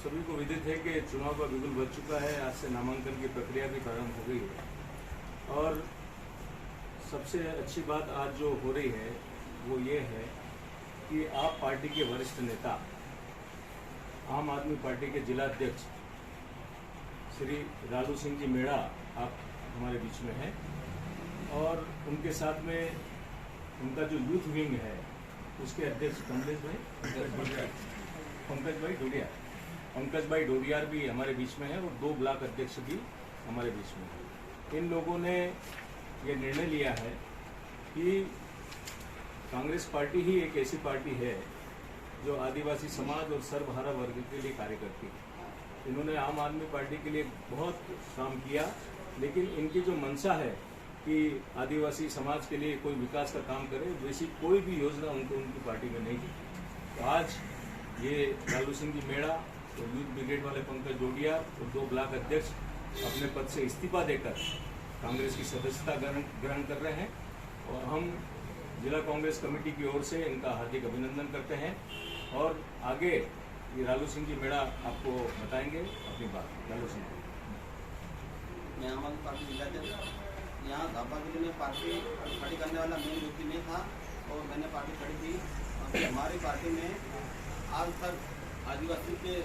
सभी को विदित है कि चुनाव का बिगुल बज चुका है। आज से नामांकन की प्रक्रिया भी प्रारंभ हो गई है और सबसे अच्छी बात आज जो हो रही है वो ये है कि आप पार्टी के वरिष्ठ नेता, आम आदमी पार्टी के जिला अध्यक्ष श्री लालू सिंह जी मेड़ा आप हमारे बीच में हैं और उनके साथ में उनका जो यूथ विंग है उसके अध्यक्ष पंकज भाई डोडियार भी हमारे बीच में है और 2 ब्लॉक अध्यक्ष भी हमारे बीच में है। इन लोगों ने ये निर्णय लिया है कि कांग्रेस पार्टी ही एक ऐसी पार्टी है जो आदिवासी समाज और सर्वहारा वर्ग के लिए कार्य करती है। इन्होंने आम आदमी पार्टी के लिए बहुत काम किया, लेकिन इनकी जो मंशा है कि आदिवासी समाज के लिए कोई विकास का काम करे, वैसी कोई भी योजना उनको उनकी पार्टी में नहीं थी। तो आज ये लालू सिंह जी मेड़ा और यूथ ब्रिगेड वाले पंकज डोडिया और 2 ब्लॉक अध्यक्ष अपने पद से इस्तीफा देकर कांग्रेस की सदस्यता ग्रहण कर रहे हैं और हम जिला कांग्रेस कमेटी की ओर से इनका हार्दिक अभिनंदन करते हैं। और आगे ये लालू सिंह जी मेड़ा आपको बताएंगे अपनी बात। लालू सिंह जी, मैं आम आदमी पार्टी जिलाध्यक्ष यहाँ धापा जिले में पार्टी करने वाला मेन व्यक्ति नहीं था और मैंने पार्टी खड़ी थी। अभी हमारी पार्टी में आज तक आदिवासी के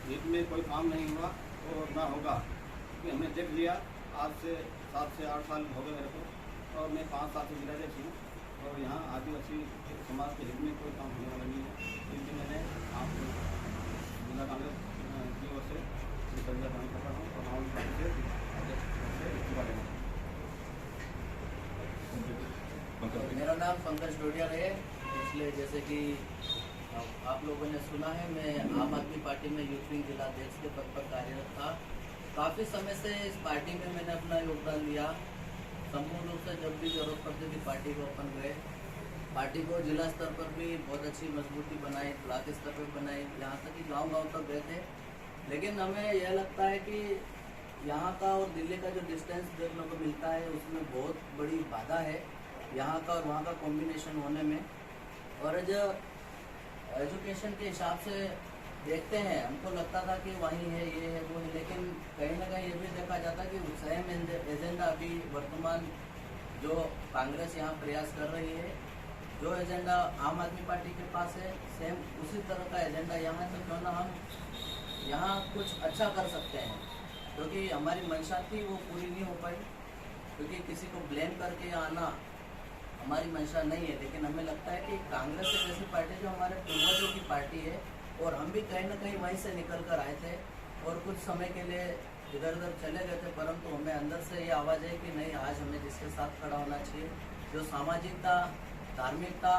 हित में कोई काम नहीं हुआ और ना होगा, क्योंकि हमने देख लिया। आज से 7 से 8 साल हो गए मेरे को और मैं 5 साल से जिलाध्यक्ष हूँ और यहाँ आदिवासी समाज के हित में कोई काम होने वाला नहीं है। इसलिए मैंने आप जिला कांग्रेस की ओर से संजय ग्रहण कर रहा हूँ और राहुल गांधी से इस्तीफा लेना। मेरा नाम पंकज डोडिया है। इसलिए जैसे कि आप लोगों ने सुना है, मैं आम आदमी पार्टी में यूथ विंग जिला अध्यक्ष के पद पर कार्यरत था। काफ़ी समय से इस पार्टी में मैंने अपना योगदान दिया। संपूर्ण रूप से जब भी जरूरत पड़ती थी पार्टी को अपन गए। पार्टी को जिला स्तर पर भी बहुत अच्छी मजबूती बनाई, ब्लॉक स्तर पर बनाई, यहाँ तक कि गाँव तक गए थे। लेकिन हमें यह लगता है कि यहाँ का और दिल्ली का जो डिस्टेंस देखने को मिलता है उसमें बहुत बड़ी बाधा है यहाँ का और वहाँ का कॉम्बिनेशन होने में। और जो एजुकेशन के हिसाब से देखते हैं, हमको लगता था कि वहीं है, ये है, वो है, लेकिन कहीं ना कहीं ये भी देखा जाता है कि सेम एजेंडा अभी वर्तमान जो कांग्रेस यहाँ प्रयास कर रही है, जो एजेंडा आम आदमी पार्टी के पास है, सेम उसी तरह का एजेंडा यहाँ से क्यों ना हम यहाँ कुछ अच्छा कर सकते हैं। क्योंकि हमारी मंशा थी वो पूरी नहीं हो पाई, क्योंकि किसी को ब्लेम करके आना हमारी मंशा नहीं है। लेकिन हमें लगता है कि कांग्रेस एक ऐसी पार्टी जो हमारे पूर्वजों की पार्टी है और हम भी कहीं ना कहीं वहीं से निकल कर आए थे और कुछ समय के लिए इधर उधर चले गए थे, परंतु हमें अंदर से ये आवाज़ है कि नहीं, आज हमें जिसके साथ खड़ा होना चाहिए, जो सामाजिकता, धार्मिकता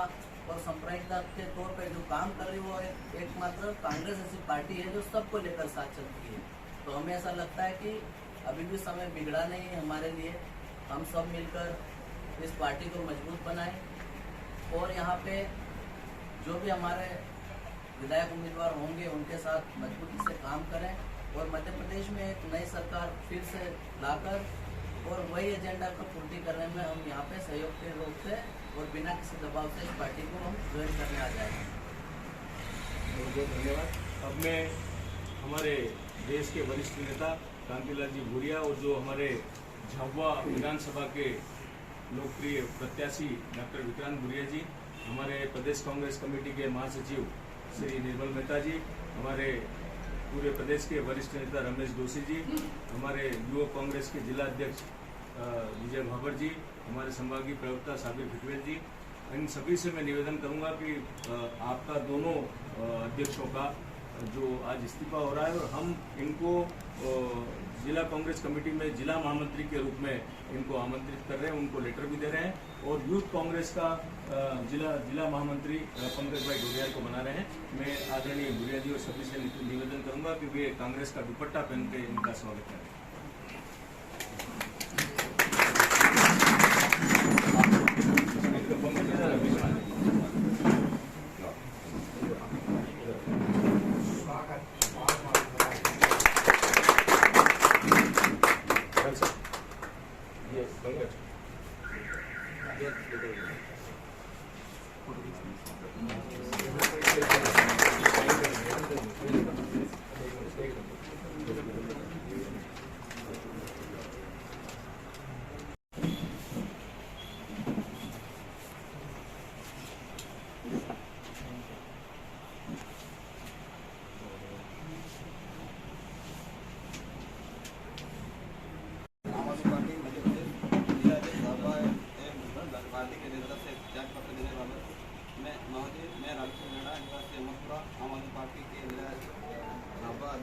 और सांप्रदायिकता के तौर पर जो काम कर रही है, वो एकमात्र कांग्रेस ऐसी पार्टी है जो सबको लेकर साथ चलती है। तो हमें ऐसा लगता है कि अभी भी समय बिगड़ा नहीं है हमारे लिए। हम सब मिलकर इस पार्टी को मजबूत बनाएं और यहाँ पे जो भी हमारे विधायक उम्मीदवार होंगे उनके साथ मजबूती से काम करें और मध्य प्रदेश में एक नई सरकार फिर से लाकर और वही एजेंडा को पूर्ति करने में हम यहाँ पे सहयोग के रूप से और बिना किसी दबाव से इस पार्टी को हम ज्वाइन करने आ जाएंगे। बहुत बहुत धन्यवाद। अब मैं हमारे देश के वरिष्ठ नेता कांतिलाल जी भूरिया और जो हमारे झाबुआ विधानसभा के लोकप्रिय प्रत्याशी डॉक्टर विक्रांत भूरिया जी, हमारे प्रदेश कांग्रेस कमेटी के महासचिव श्री निर्मल मेहता जी, हमारे पूरे प्रदेश के वरिष्ठ नेता रमेश जोशी जी, हमारे युवा कांग्रेस के जिला अध्यक्ष विजय भाबर जी, हमारे संभागीय प्रवक्ता साबिर भिटवेल जी, इन सभी से मैं निवेदन करूंगा कि आपका दोनों अध्यक्षों का जो आज इस्तीफा हो रहा है और हम इनको जिला कांग्रेस कमेटी में जिला महामंत्री के रूप में इनको आमंत्रित कर रहे हैं, उनको लेटर भी दे रहे हैं और यूथ कांग्रेस का जिला महामंत्री पंकज भाई डोडियार को बना रहे हैं। मैं आदरणीय भूरिया जी और सभी से निवेदन करूंगा कि वे कांग्रेस का दुपट्टा पहन के इनका स्वागत करें।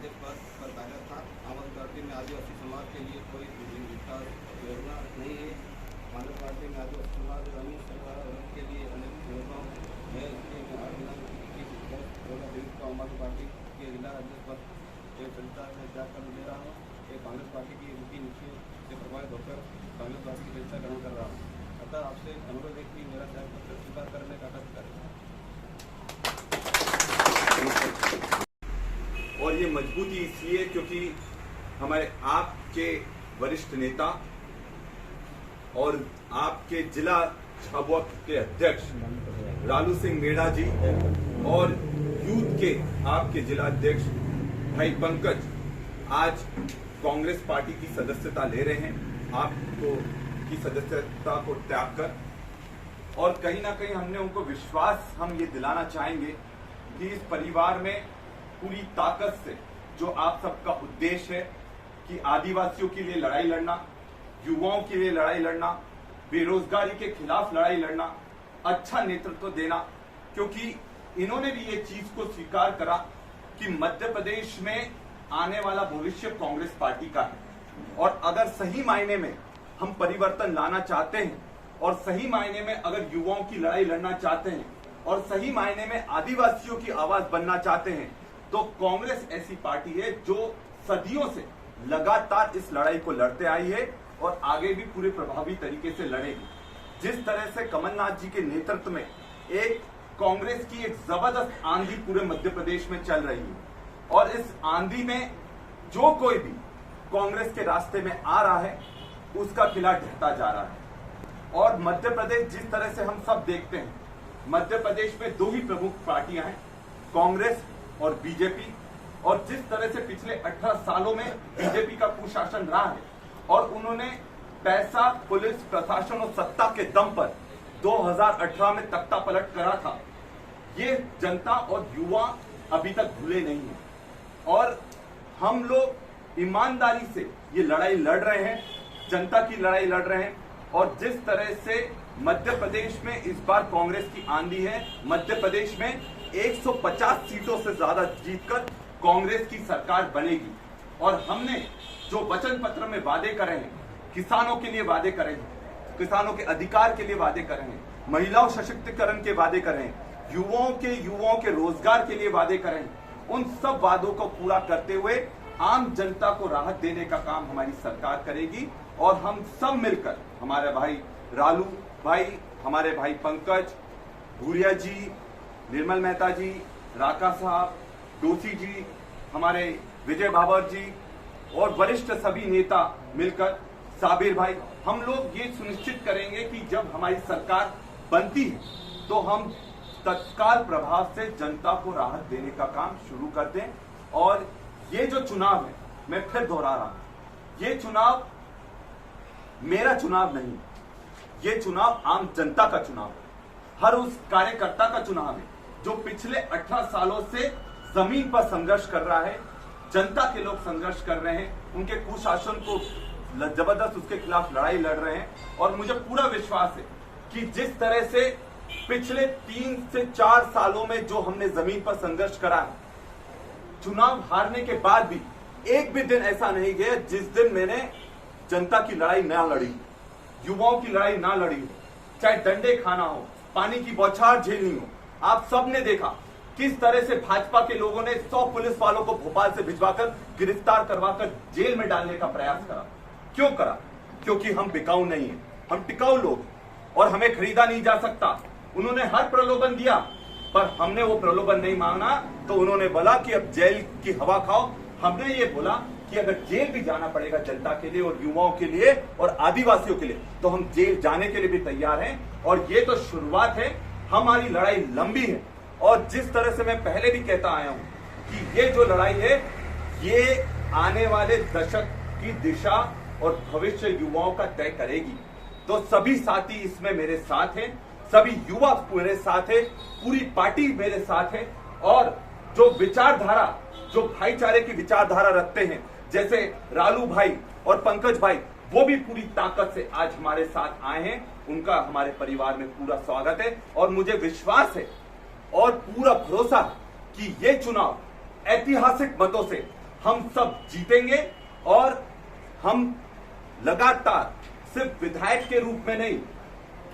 जिलाध्यक्ष पद पर कार्यरत था। आम आदमी पार्टी में आदिवासी समाज के लिए कोई विकास योजना नहीं है। कांग्रेस पार्टी में आदिवासी समाज ग्रामीण सरकार के लिए अनेक योजनाओं है। इसलिए मैं 8 दिनांक 21/10/2023 को आम आदमी पार्टी के जिलाध्यक्ष पद से जनता से त्याग कर ले रहा हूँ। ये कांग्रेस पार्टी की रीति नीति से प्रभावित होकर कांग्रेस पार्टी की जनता ग्रहण कर रहा हूँ। अतः आपसे अनुरोध है कि मेरा त्याग पत्र स्वीकार करने का कष्ट करें। और ये मजबूती इसलिए क्योंकि हमारे आपके वरिष्ठ नेता और आपके जिला झाबुआ के अध्यक्ष लालू सिंह मेड़ा जी और यूथ के आपके जिला अध्यक्ष भाई पंकज आज कांग्रेस पार्टी की सदस्यता ले रहे हैं, आपको की सदस्यता को त्याग कर। और कहीं ना कहीं हमने उनको विश्वास हम ये दिलाना चाहेंगे कि इस परिवार में पूरी ताकत से जो आप सबका उद्देश्य है कि आदिवासियों के लिए लड़ाई लड़ना, युवाओं के लिए लड़ाई लड़ना, बेरोजगारी के खिलाफ लड़ाई लड़ना, अच्छा नेतृत्व देना, क्योंकि इन्होंने भी ये चीज को स्वीकार करा कि मध्य प्रदेश में आने वाला भविष्य कांग्रेस पार्टी का है। और अगर सही मायने में हम परिवर्तन लाना चाहते हैं और सही मायने में अगर युवाओं की लड़ाई लड़ना चाहते हैं और सही मायने में आदिवासियों की आवाज बनना चाहते हैं, तो कांग्रेस ऐसी पार्टी है जो सदियों से लगातार इस लड़ाई को लड़ते आई है और आगे भी पूरे प्रभावी तरीके से लड़ेगी। जिस तरह से कमलनाथ जी के नेतृत्व में एक कांग्रेस की एक जबरदस्त आंधी पूरे मध्य प्रदेश में चल रही है और इस आंधी में जो कोई भी कांग्रेस के रास्ते में आ रहा है उसका किला ढहता जा रहा है। और मध्य प्रदेश जिस तरह से हम सब देखते हैं, मध्य प्रदेश में दो ही प्रमुख पार्टियां हैं, कांग्रेस और बीजेपी। और जिस तरह से पिछले 18 सालों में बीजेपी का कुशासन रहा है और उन्होंने पैसा, पुलिस, प्रशासन और सत्ता के दम पर 2018 में तख्ता पलट करा था, ये जनता और युवा अभी तक भूले नहीं है। और हम लोग ईमानदारी से ये लड़ाई लड़ रहे हैं, जनता की लड़ाई लड़ रहे हैं। और जिस तरह से मध्य प्रदेश में इस बार कांग्रेस की आंधी है, मध्य प्रदेश में 150 सीटों से ज्यादा जीतकर कांग्रेस की सरकार बनेगी। और हमने जो वचन पत्र में वादे करे हैं, किसानों के लिए वादे करे हैं, किसानों के अधिकार के लिए वादे करे हैं, महिलाओं सशक्तिकरण के वादे करे हैं, युवाओं के रोजगार के लिए वादे करे हैं, उन सब वादों को पूरा करते हुए आम जनता को राहत देने का काम हमारी सरकार करेगी। और हम सब मिलकर, हमारे भाई रालू भाई, हमारे भाई पंकज भूरिया जी, निर्मल मेहता जी, राका साहब, डोसी जी, हमारे विजय भावर जी और वरिष्ठ सभी नेता मिलकर, साबिर भाई, हम लोग ये सुनिश्चित करेंगे कि जब हमारी सरकार बनती है तो हम तत्काल प्रभाव से जनता को राहत देने का काम शुरू कर दें। और ये जो चुनाव है, मैं फिर दोहरा रहा हूं, ये चुनाव मेरा चुनाव नहीं, ये चुनाव आम जनता का चुनाव है, हर उस कार्यकर्ता का चुनाव है जो पिछले 18 सालों से जमीन पर संघर्ष कर रहा है। जनता के लोग संघर्ष कर रहे हैं, उनके कुशासन को जबरदस्त उसके खिलाफ लड़ाई लड़ रहे हैं। और मुझे पूरा विश्वास है कि जिस तरह से पिछले 3 से 4 सालों में जो हमने जमीन पर संघर्ष करा है, चुनाव हारने के बाद भी एक भी दिन ऐसा नहीं गया जिस दिन मैंने जनता की लड़ाई ना लड़ी, युवाओं की लड़ाई ना लड़ी हो, चाहे डंडे खाना हो, पानी की बौछार झेलनी हो। आप सबने देखा किस तरह से भाजपा के लोगों ने 100 पुलिस वालों को भोपाल से भिजवाकर गिरफ्तार करवाकर जेल में डालने का प्रयास करा। क्यों करा? क्योंकि हम बिकाऊ नहीं है, हम टिकाऊ लोग और हमें खरीदा नहीं जा सकता। उन्होंने हर प्रलोभन दिया पर हमने वो प्रलोभन नहीं मांगा, तो उन्होंने बोला कि अब जेल की हवा खाओ। हमने ये बोला कि अगर जेल भी जाना पड़ेगा जनता के लिए और युवाओं के लिए और आदिवासियों के लिए, तो हम जेल जाने के लिए भी तैयार हैं। और ये तो शुरुआत है, हमारी लड़ाई लंबी है। और जिस तरह से मैं पहले भी कहता आया हूं कि ये जो लड़ाई है, ये आने वाले दशक की दिशा और भविष्य युवाओं का तय करेगी। तो सभी साथी इसमें मेरे साथ हैं, सभी युवा मेरे साथ है, पूरी पार्टी मेरे साथ है। और जो विचारधारा, जो भाईचारे की विचारधारा रखते हैं, जैसे रालू भाई और पंकज भाई, वो भी पूरी ताकत से आज हमारे साथ आए हैं। उनका हमारे परिवार में पूरा स्वागत है। और मुझे विश्वास है और पूरा भरोसा है कि ये चुनाव ऐतिहासिक मतों से हम सब जीतेंगे और हम लगातार सिर्फ विधायक के रूप में नहीं,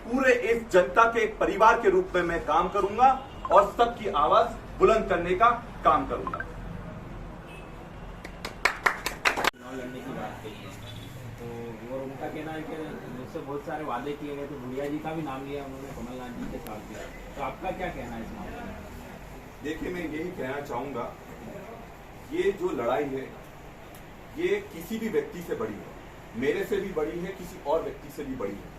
पूरे इस जनता के एक परिवार के रूप में मैं काम करूंगा और सबकी आवाज बुलंद करने का काम करूंगा। चुनाव लड़ने की बात कही है तो और उनका कहना है कि मुझसे बहुत सारे वादे किए गए, तो भूरिया जी का भी नाम लिया उन्होंने कमलनाथ जी के साथ दिया, तो आपका क्या कहना है इस मामले में? देखिए, मैं यही कहना चाहूंगा, ये जो लड़ाई है ये किसी भी व्यक्ति से बड़ी है, मेरे से भी बड़ी है, किसी और व्यक्ति से भी बड़ी है।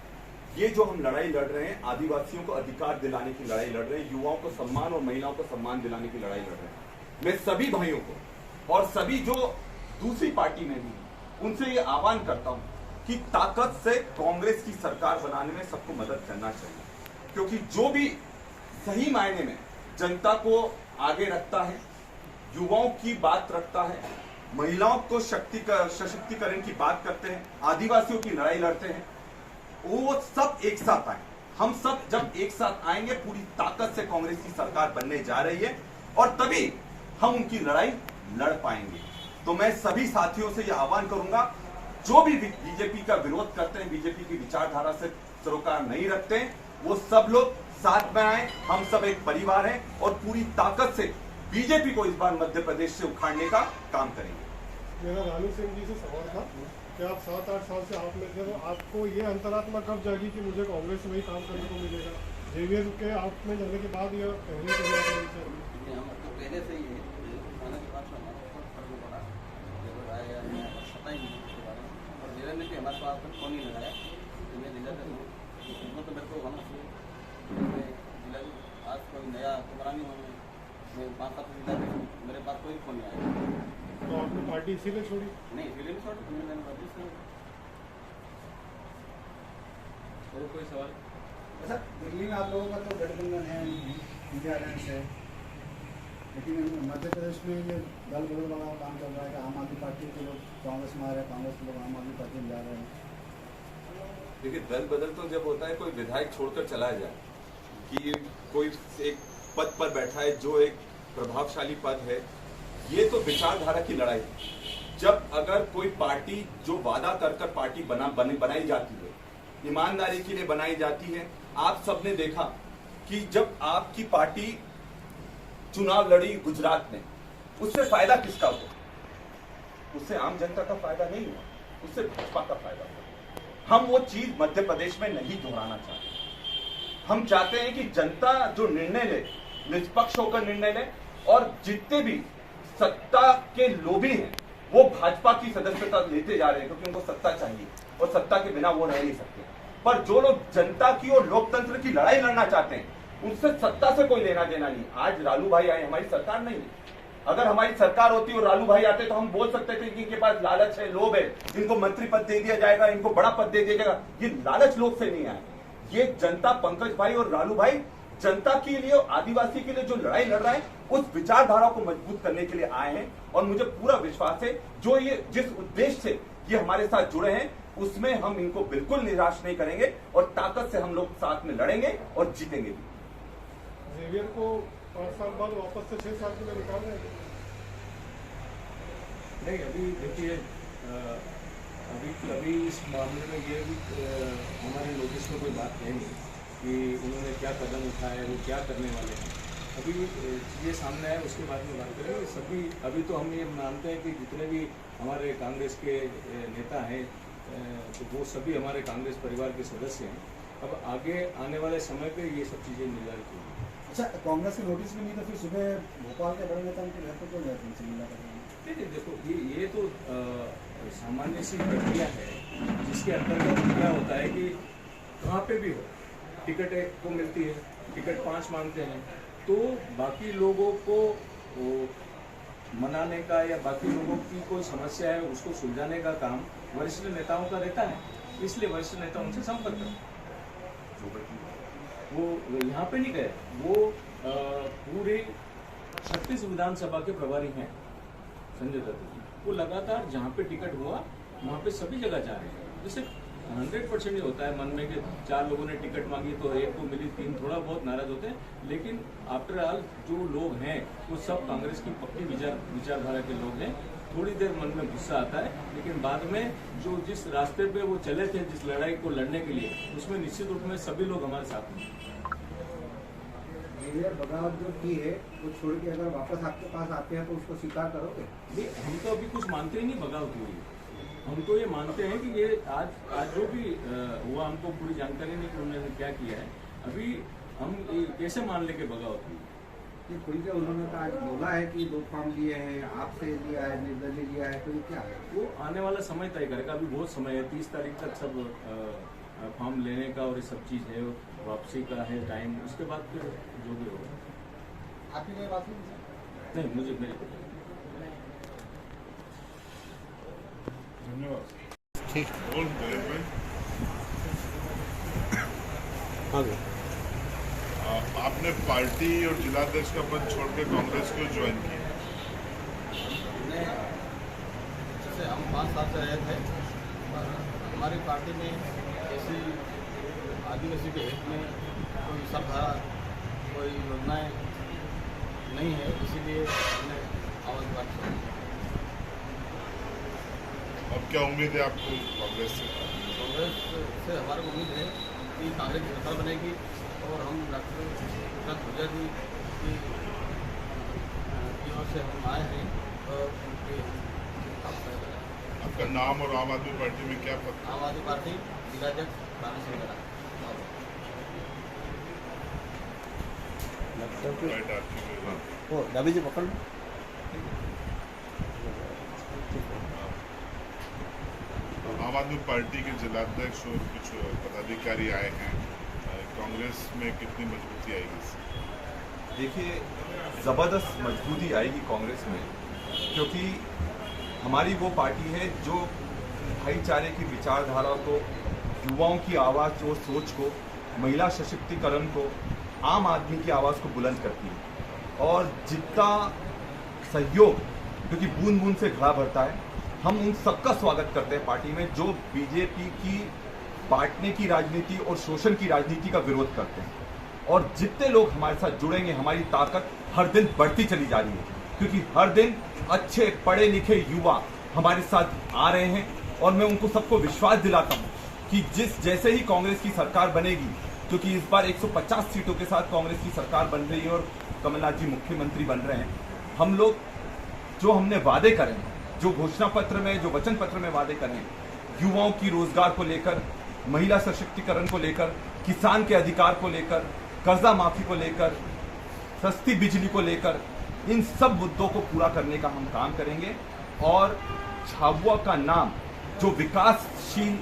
ये जो हम लड़ाई लड़ रहे हैं, आदिवासियों को अधिकार दिलाने की लड़ाई लड़ रहे हैं, युवाओं को सम्मान और महिलाओं को सम्मान दिलाने की लड़ाई लड़ रहे हैं। मैं सभी भाइयों को और सभी जो दूसरी पार्टी में भी उनसे ये आह्वान करता हूं कि ताकत से कांग्रेस की सरकार बनाने में सबको मदद करना चाहिए, क्योंकि जो भी सही मायने में जनता को आगे रखता है, युवाओं की बात रखता है, महिलाओं को सशक्तिकरण की बात करते हैं, आदिवासियों की लड़ाई लड़ते हैं, वो सब एक साथ आए। हम सब जब एक साथ आएंगे, पूरी ताकत से कांग्रेस की सरकार बनने जा रही है और तभी हम उनकी लड़ाई लड़ पाएंगे। तो मैं सभी साथियों से यह आह्वान करूंगा, जो भी बीजेपी का विरोध करते हैं, बीजेपी की विचारधारा से सरोकार नहीं रखते हैं, वो सब लोग साथ में आए। हम सब एक परिवार हैं और पूरी ताकत से बीजेपी को इस बार मध्य प्रदेश से उखाड़ने का काम करेंगे। मेरा रानू सिंह जी से सवाल था कि आप 7-8 साल से आप में थे, तो आपको ये अंतरात्मा कब जागी कि मुझे कांग्रेस में ही काम करने को मिलेगा? जेवीएर के आप में जाने के बाद या पहले से पहले से ही है, आने के बाद से हमारा बहुत फर्क पड़ा, जब आया हमें पता ही नहीं उसके बारे में, और जेवीएर ने भी हमारे पास पर फोन नहीं लगाया, तो मैं जिला से हूँ तो मेरे को वहाँ से जिला आज कोई नया प्रोग्राम ही होने, मैं 5-7 जिला में मेरे पास कोई फोन नहीं आया। तो आपने पार्टी इसीलिए छोड़ी? नहीं, इसीलिए नहीं छोड़ी, मैंने पार्टी से। और कोई सवाल? अच्छा, दिल्ली में आप लोगों का तो गठबंधन है, इंडिया अलायंस है, लेकिन मध्य प्रदेश में ये दल बदल वाला काम चल रहा है कि आम आदमी पार्टी के लोग कांग्रेस में आ रहे हैं, कांग्रेस के लोग आम आदमी पार्टी में जा रहे हैं। देखिए, दल बदल तो जब होता है कोई विधायक छोड़कर चला जाए, कि कोई एक पद पर बैठा है जो एक प्रभावशाली पद है, ये तो विचारधारा की लड़ाई है। जब अगर कोई पार्टी जो वादा कर पार्टी बनाई जाती है, ईमानदारी के लिए बनाई जाती है, आप सबने देखा कि जब आपकी पार्टी चुनाव लड़ी गुजरात में, उससे फायदा किसका हुआ? उससे आम जनता का फायदा नहीं हुआ, उससे भाजपा का फायदा हुआ। हम वो चीज मध्य प्रदेश में नहीं दोहराना चाहते। हम चाहते हैं कि जनता जो निर्णय ले, निष्पक्ष होकर निर्णय ले, और जितने भी सत्ता के लोभी हैं वो भाजपा की सदस्यता लेते जा रहे हैं, क्योंकि उनको सत्ता चाहिए और सत्ता के बिना वो रह नहीं सकते। पर जो लोग जनता की और लोकतंत्र की लड़ाई लड़ना चाहते हैं, उनसे सत्ता से कोई लेना देना नहीं। आज लालू भाई आए, हमारी सरकार नहीं है। अगर हमारी सरकार होती और लालू भाई आते तो हम बोल सकते थे कि इनके पास लालच है, लोभ है, इनको मंत्री पद दे दिया जाएगा, इनको बड़ा पद दे दिया जाएगा। ये लालच लोग से नहीं आए, ये जनता, पंकज भाई और लालू भाई जनता के लिए, आदिवासी के लिए जो लड़ाई लड़ रहा है, उस विचारधारा को मजबूत करने के लिए आए हैं। और मुझे पूरा विश्वास है, जो ये जिस उद्देश्य से ये हमारे साथ जुड़े हैं, उसमें हम इनको बिल्कुल निराश नहीं करेंगे और ताकत से हम लोग साथ में लड़ेंगे और जीतेंगे भी। जेवीएर को 5 साल बाद वापस से 6 साल के लिए निकाल रहे हैं? नहीं, अभी देखिए, अभी इस मामले में ये भी हमारे नोटिस में कोई बात है नहीं कि उन्होंने क्या कदम उठाया है, वो क्या करने वाले हैं। अभी चीज़ें सामने आए, उसके बाद में बात करेंगे। सभी अभी तो हम ये मानते हैं कि जितने भी हमारे कांग्रेस के नेता हैं, तो वो सभी हमारे कांग्रेस परिवार के सदस्य हैं। अब आगे आने वाले समय पे ये सब चीज़ें निर्धारित होंगी। अच्छा, कांग्रेस की नोटिस भी नहीं तो फिर सुबह भोपाल के बड़े नेता उनके घर पर क्यों जाते हैं मिला करने? देखिए, देखो, ये तो सामान्य सी प्रक्रिया है, जिसके अंतर्गत क्या होता है कि कहाँ पे भी हो, टिकट को मिलती है, टिकट 5 मांगते हैं, तो बाकी लोगों को मनाने का या बाकी लोगों की कोई समस्या है उसको सुलझाने का काम वरिष्ठ नेताओं का रहता है। इसलिए वरिष्ठ नेता उनसे संपर्क करें। वो यहाँ पे नहीं गए, वो पूरे 36 विधानसभा के प्रभारी हैं संजय दत्त जी। वो लगातार जहाँ पे टिकट हुआ वहाँ पे सभी जगह जा रहे हैं। जैसे 100% ही होता है मन में कि 4 लोगों ने टिकट मांगी तो 1 को मिली, 3 थोड़ा बहुत नाराज होते हैं, लेकिन आफ्टर ऑल जो लोग हैं वो सब कांग्रेस की पक्की विचारधारा के लोग हैं थोड़ी देर मन में गुस्सा आता है, लेकिन बाद में जो जिस रास्ते पे वो चले थे, जिस लड़ाई को लड़ने के लिए, उसमें निश्चित रूप में सभी लोग हमारे साथ हैं। जेवियर बगावत जो की है वो छोड़ के अगर वापस आपके पास आते हैं तो उसको स्वीकार करोगे? नहीं, हम तो अभी कुछ मानते ही नहीं बगावत हुई है। हम तो ये मानते हैं कि ये आज जो भी हुआ, हमको पूरी जानकारी नहीं कि उन्होंने क्या किया है। अभी हम ये कैसे मान लें कि बगावत हुई? ये खुल के उन्होंने तो आज बोला है कि 2 फॉर्म लिए हैं, आपसे लिया है, निर्दलीय लिया है, तो ये क्या है? वो आने वाला समय तय करेगा। अभी बहुत समय है, 30 तारीख तक सब फॉर्म लेने का और ये सब चीज़ है, वापसी का है टाइम, उसके बाद फिर जो भी होगा। आपकी कोई बात नहीं, मुझे मेरे धन्यवाद। ठीक। बोल नरेश भाई। आपने पार्टी और जिलाध्यक्ष का पद छोड़ के कांग्रेस क्यों ज्वाइन किया? हमने जैसे हम 5 साल से रहे थे, पर हमारी पार्टी में ऐसी आदिवासी के हित में कोई सरधारा, कोई योजनाएं नहीं है, इसीलिए हमने आवाज बात छोड़ी। अब क्या उम्मीद है आपको कांग्रेस से? कांग्रेस से हमारे को उम्मीद है कि कांग्रेस की सरकार बनेगी और हम डॉक्टर भुजा जी की ओर से हम आए हैं और उनके आपका नाम और आम आदमी पार्टी में क्या पता? आम आदमी पार्टी जिलाध्यक्ष रानी सिंह गड़ा। राइट, आपकी ओ रवि जी पकड़। आम आदमी पार्टी के जिलाध्यक्ष और कुछ पदाधिकारी आए हैं, कांग्रेस में कितनी मजबूती आएगी? देखिए, ज़बरदस्त मजबूती आएगी कांग्रेस में, क्योंकि हमारी वो पार्टी है जो भाईचारे की विचारधारा को, युवाओं की आवाज़ और सोच को, महिला सशक्तिकरण को, आम आदमी की आवाज़ को बुलंद करती है। और जितना सहयोग, क्योंकि बूंद बूंद से घड़ा भरता है, हम उन सबका स्वागत करते हैं पार्टी में जो बीजेपी की बांटने की राजनीति और शोषण की राजनीति का विरोध करते हैं। और जितने लोग हमारे साथ जुड़ेंगे, हमारी ताकत हर दिन बढ़ती चली जा रही है, क्योंकि हर दिन अच्छे पढ़े लिखे युवा हमारे साथ आ रहे हैं। और मैं उनको सबको विश्वास दिलाता हूं कि जैसे ही कांग्रेस की सरकार बनेगी, क्योंकि इस बार 150 सीटों के साथ कांग्रेस की सरकार बन रही है और कमलनाथ जी मुख्यमंत्री बन रहे हैं, हम लोग जो हमने वादे करें, जो घोषणा पत्र में, जो वचन पत्र में वादे करें, युवाओं की रोजगार को लेकर, महिला सशक्तिकरण को लेकर, किसान के अधिकार को लेकर, कर्जा माफी को लेकर, सस्ती बिजली को लेकर, इन सब मुद्दों को पूरा करने का हम काम करेंगे। और झाबुआ का नाम जो विकासशील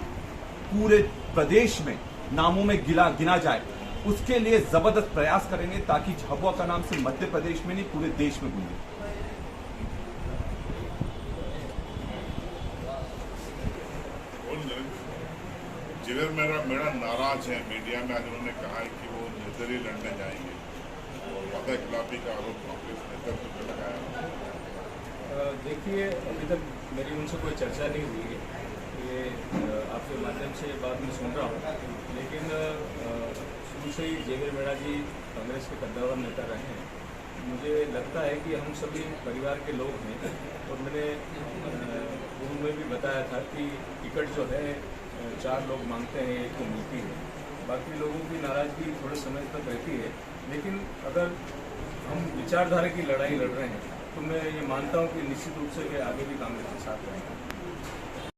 पूरे प्रदेश में नामों में गिना जाए, उसके लिए जबरदस्त प्रयास करेंगे, ताकि झाबुआ का नाम सिर्फ मध्य प्रदेश में नहीं, पूरे देश में गूंजे। जेवियर मेरा नाराज है, मीडिया में आज उन्होंने कहा है कि वो निर्दलीय लड़ने जाएंगे और वादा खिलाफी का आरोप कांग्रेस नेतृत्व पर लगाया। देखिए, अभी तक मेरी उनसे कोई चर्चा नहीं हुई है, ये आपके माध्यम से बात मैं सुन रहा हूँ। लेकिन शुरू से ही जेवियर मेड़ा जी कांग्रेस के कद्दावर नेता रहे हैं। मुझे लगता है कि हम सभी परिवार के लोग हैं, और मैंने पूर्व में भी बताया था कि टिकट जो है 4 लोग मांगते हैं, 1 को मिलती है। बाकी लोगों की नाराजगी थोड़े समय तक रहती है, लेकिन अगर हम विचारधारा की लड़ाई लड़ रहे हैं तो मैं ये मानता हूँ कि निश्चित रूप से वे आगे भी कांग्रेस के साथ रहेंगे।